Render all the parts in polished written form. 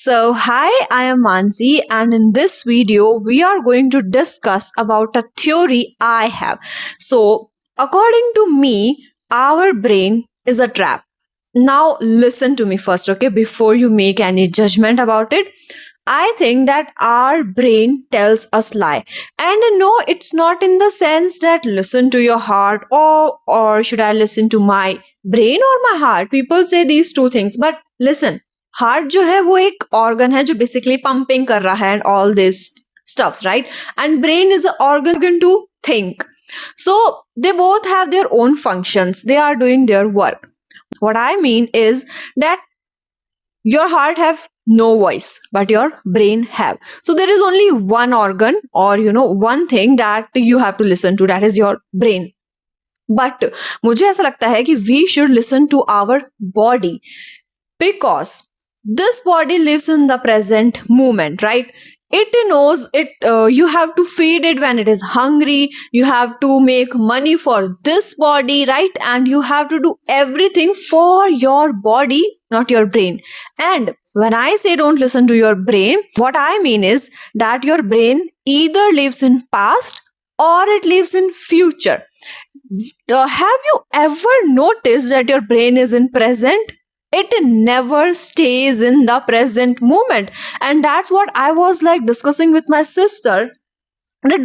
Hi, I am Mansi, and in this video, we are going to discuss about a theory I have. According to me, our brain is a trap. Now, listen to me first, okay, before you make any judgment about it. I think that our brain tells us lie. And no, it's not in the sense that listen to your heart or should I listen to my brain or my heart. People say these two things, but listen, heart जो है वो एक organ है जो basically pumping कर रहा है and all this stuffs right and brain is a organ to think so they both have their own functions, they are doing their work. What I mean is that your heart have no voice but your brain have, so there is only one organ or one thing that you have to listen to, that is your brain. But मुझे ऐसा लगता है कि we should listen to our body because this body lives in the present moment, right? It knows it, you have to feed it when it is hungry, you have to make money for this body, right? And you have to do everything for your body, not your brain. And when I say don't listen to your brain, what I mean is that your brain either lives in past or it lives in future. Have you ever noticed that your brain is in present? It never stays in the present moment, and that's what I was like discussing with my sister.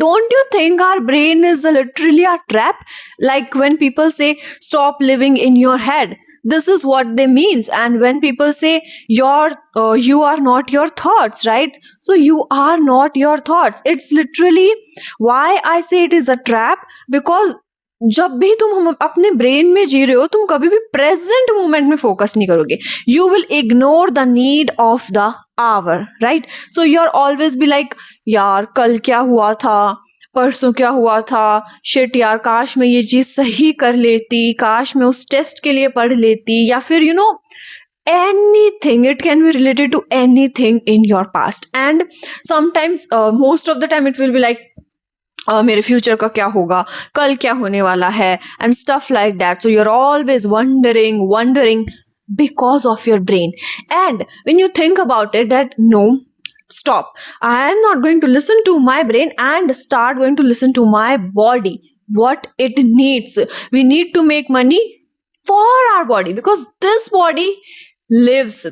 Don't you think our brain is literally a trap? Like when people say stop living in your head, this is what they means. And when people say you are not your thoughts, right? So you are not your thoughts. It's literally why I say it is a trap, because जब भी तुम अपने brain में जी रहे हो, तुम कभी भी प्रेजेंट मोमेंट में फोकस नहीं करोगे. You will ignore the need of the hour, right? So you are always be like, यार कल क्या हुआ था, परसों क्या हुआ था, शिट यार काश मैं ये चीज सही कर लेती, काश मैं उस टेस्ट के लिए पढ़ लेती, या फिर anything. It can be related to anything in your past. And sometimes most of the time it will be like मेरे फ्यूचर का क्या होगा, कल क्या होने वाला है, and stuff like that. So you are always wondering because of your brain. And when you think about it, that no, stop, I am not going to listen to my brain and start going to listen to my body, what it needs. We need to make money for our body because this body lives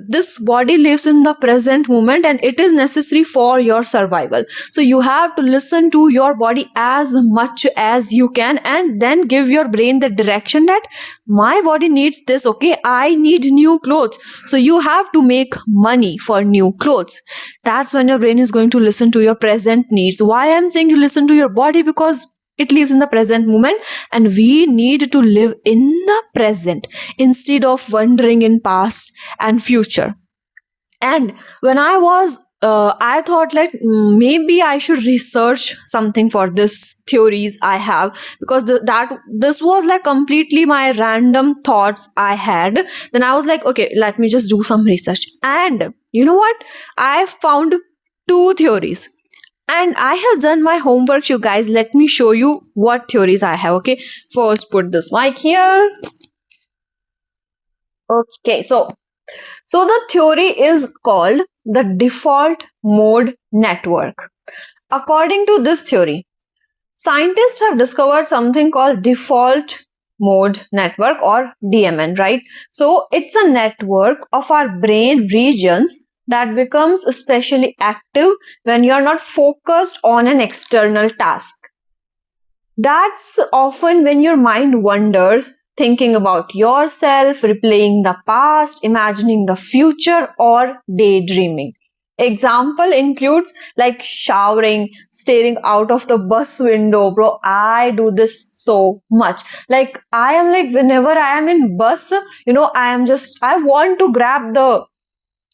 in the present moment and it is necessary for your survival. So you have to listen to your body as much as you can and then give your brain the direction that my body needs this, okay, I need new clothes, so you have to make money for new clothes. That's when your brain is going to listen to your present needs. Why I'm saying you listen to your body? Because it lives in the present moment and we need to live in the present instead of wandering in past and future. And when I was I thought like maybe I should research something for this theories I have, because this was like completely my random thoughts I had. Then I was like, okay, let me just do some research. And you know what? I found two theories. And I have done my homework, you guys. Let me show you what theories I have, okay? First, put this mic here. Okay, so the theory is called the default mode network. According to this theory, scientists have discovered something called default mode network or DMN, right? So it's a network of our brain regions that becomes especially active when you're not focused on an external task. That's often when your mind wanders, thinking about yourself, replaying the past, imagining the future, or daydreaming. Example includes like showering, staring out of the bus window. Bro, I do this so much. Like I am like, whenever I am in bus, I want to grab the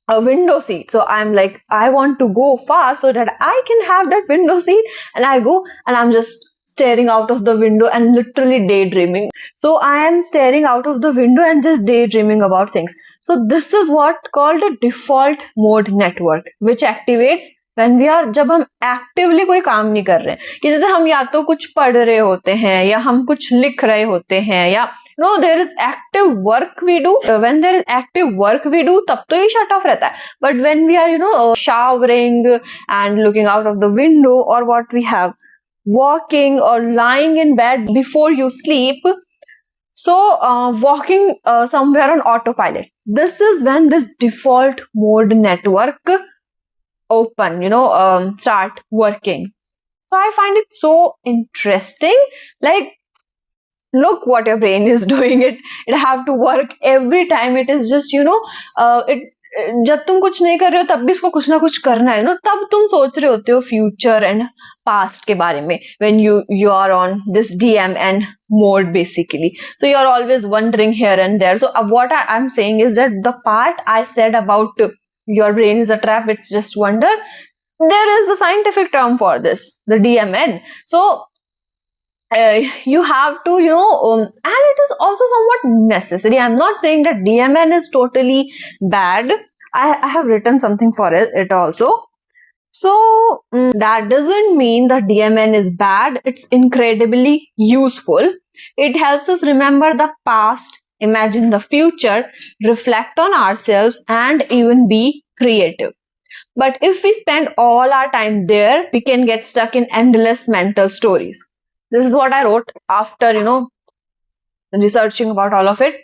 a window seat. So I'm like, I want to go fast so that I can have that window seat, and I go and I'm just staring out of the window and literally daydreaming. So I am staring out of the window and just daydreaming about things. So this is what called a default mode network, which activates जब हम actively कोई काम नहीं कर रहे हैं, कि जैसे हम या तो कुछ पढ़ रहे होते हैं या हम कुछ लिख रहे होते हैं, या there is active work we do. When there is active work we do, तब तो ये shut off रहता है. But when we are showering and looking out of the window, or what we have, walking or lying in bed before you sleep, so walking somewhere on autopilot, this is when this default mode network open, start working. So I find it so interesting, like, look what your brain is doing. It have to work every time. It is just it जब तुम कुछ नहीं कर रहे हो तब भी इसको कुछ ना कुछ करना है, तब तुम सोच रहे होते हो फ्यूचर एंड पास्ट के बारे में, when you are on this DMN mode basically. So you are always wondering here and there. So what I'm saying is that the part I said about your brain is a trap, it's just wonder, there is a scientific term for this, the DMN. So you have to, and it is also somewhat necessary. I'm not saying that DMN is totally bad. I have written something for it also. So that doesn't mean that DMN is bad. It's incredibly useful. It helps us remember the past, imagine the future, reflect on ourselves, and even be creative. But if we spend all our time there, we can get stuck in endless mental stories. This is what I wrote after, researching about all of it.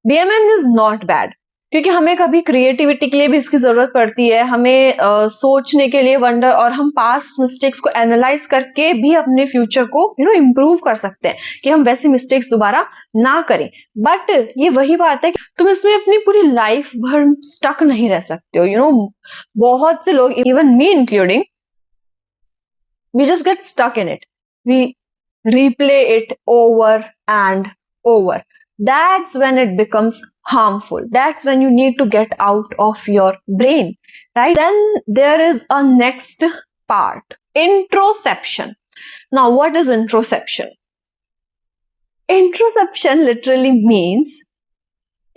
DMN is not bad. क्योंकि हमें कभी creativity के लिए भी इसकी जरूरत पड़ती है, हमें सोचने के लिए, वंडर, और हम पास्ट मिस्टेक्स को एनालाइज करके भी अपने फ्यूचर को इम्प्रूव कर सकते हैं कि हम वैसी मिस्टेक्स दोबारा ना करें. बट ये वही बात है कि तुम इसमें अपनी पूरी लाइफ भर स्टक नहीं रह सकते हो. बहुत से लोग, even me including, we just get stuck in it. We replay it over and over. That's when it becomes harmful. That's when you need to get out of your brain, right? Then there is a next part, introception. Now, what is introception? Introception literally means,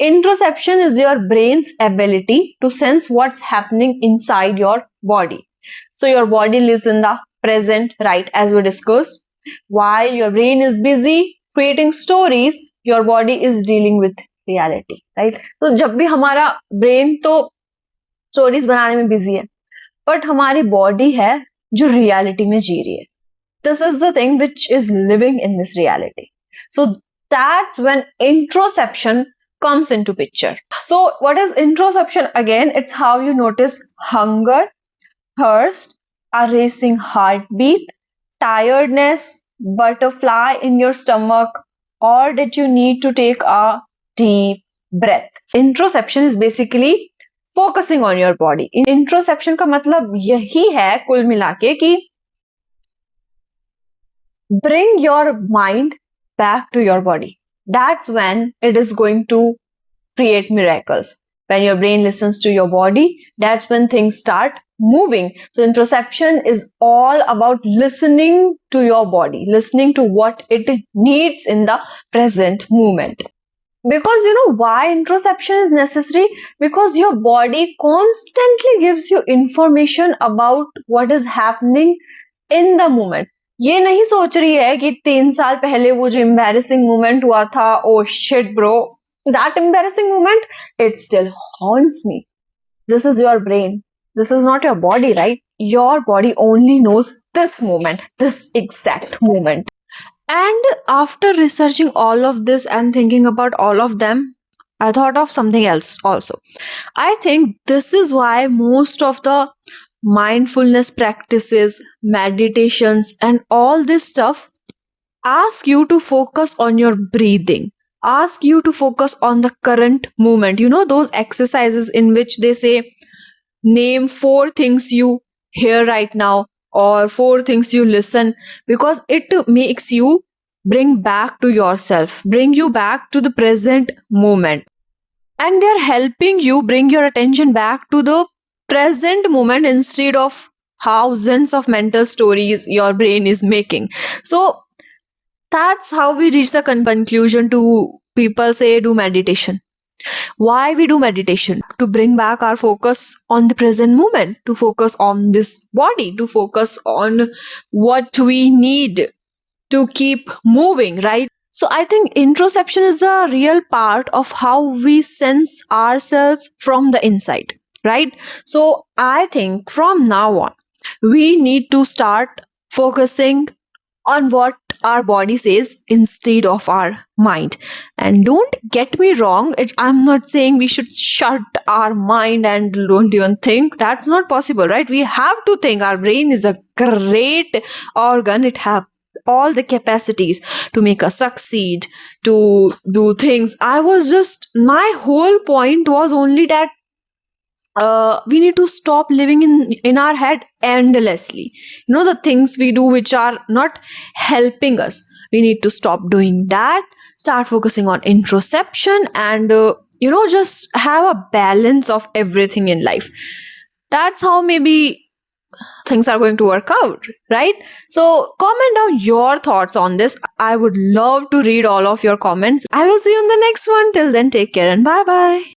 introception is your brain's ability to sense what's happening inside your body. So your body lives in the present, right, as we discussed. While your brain is busy creating stories, your body is dealing with reality, right? तो जब भी हमारा brain तो stories बनाने में busy है, but हमारी body है जो रियलिटी में जी रही है. This is the thing which is living in this reality. So that's when introception comes into picture. So what is introception? Again, it's how you notice hunger, thirst, a racing heartbeat, tiredness, butterfly in your stomach, or that you need to take a deep breath. Introception is basically focusing on your body. Introception का मतलब यही है कुल मिलाके कि bring your mind back to your body. That's when it is going to create miracles. When your brain listens to your body, that's when things start moving. So introception is all about listening to your body, listening to what it needs in the present moment. Because why introception is necessary? Because your body constantly gives you information about what is happening in the moment. ये नहीं सोच रही है कि 3 साल पहले वो जो embarrassing moment हुआ था, oh shit bro, that embarrassing moment, it still haunts me. This is your brain. This is not your body, right? Your body only knows this moment, this exact moment. And after researching all of this and thinking about all of them, I thought of something else also. I think this is why most of the mindfulness practices, meditations, and all this stuff ask you to focus on your breathing, ask you to focus on the current moment. Those exercises in which they say, name 4 things you hear right now, or 4 things you listen, because it makes you bring back to yourself, bring you back to the present moment. And they're helping you bring your attention back to the present moment instead of thousands of mental stories your brain is making. So that's how we reach the conclusion to people say do meditation. Why we do meditation? To bring back our focus on the present moment, to focus on this body, to focus on what we need to keep moving, right? So I think introspection is the real part of how we sense ourselves from the inside, right? So I think from now on, we need to start focusing on what our body says instead of our mind. And don't get me wrong, I'm not saying we should shut our mind and don't even think. That's not possible, right? We have to think. Our brain is a great organ. It have all the capacities to make us succeed, to do things. My whole point was only that we need to stop living in our head endlessly. The things we do which are not helping us, we need to stop doing that. Start focusing on introspection, and just have a balance of everything in life. That's how maybe things are going to work out, right? So comment down your thoughts on this. I would love to read all of your comments. I will see you in the next one. Till then, take care and bye bye.